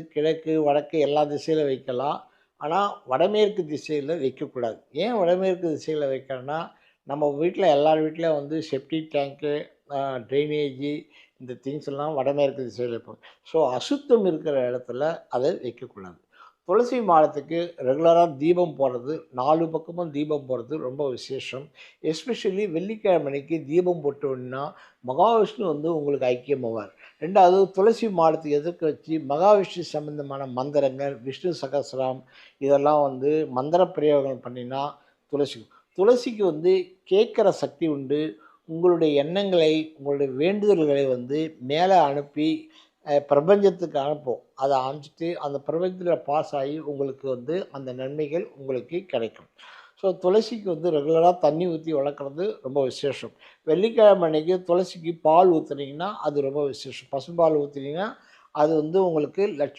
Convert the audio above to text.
கிழக்கு, வடக்கு எல்லா திசையில வைக்கலாம். ஆனா, வடமேற்கு திசையில வைக்கக்கூடாது. ஏன் வடமேற்கு திசையில வைக்கணும்னா, நம்ம வீட்ல எல்லார் வீட்லயும் செப்டிக் டேங்க்கு, அ ட்ரைனேஜி இந்த திங்ஸ் எல்லாம் வடமேற்கு திசையில இருக்கும். ஸோ, அசுத்தம் இருக்கிற இடத்துல அத வைக்கக்கூடாது. துளசி மாடத்துக்கு ரெகுலரா தீபம் போடுறது, 4 பக்கமும் தீபம் போடுறது ரொம்ப விசேஷம். எஸ்பெஷலி வெள்ளிக்கிழமை அன்னைக்கு தீபம் போட்டோம்னா, மகாவிஷ்ணு உங்களுக்கு ஐக்கியமாவார். 2வது துளசி மாடத்துக்கு எதிர்க்க வச்சு மகாவிஷ்ணு சம்பந்தமான மந்திரங்கள், விஷ்ணு சகஸ்ரம் இதெல்லாம் மந்திர பிரயோகம் பண்ணினா துளசி துளசிக்கு கேட்கிற சக்தி உண்டு. உங்களுடைய எண்ணங்களை, உங்களுடைய வேண்டுதல்களை மேல அனுப்பி பிரபஞ்சத்துக்கு அனுப்பும். அத அனுப்பிச்சுட்டு அந்த பிரபஞ்சத்தில பாஸ் ஆகி உங்களுக்கு அந்த நன்மைகள் உங்களுக்கு கிடைக்கும். ஸோ துளசிக்கு ரெகுலரா தண்ணி ஊத்தி வளர்க்குறது ரொம்ப விசேஷம். வெள்ளிக்கிழமை அன்னைக்கு துளசிக்கு பால் ஊத்துனீங்கன்னா, அது ரொம்ப விசேஷம். பசும்பால் ஊத்துனீங்கன்னா, அது உங்களுக்கு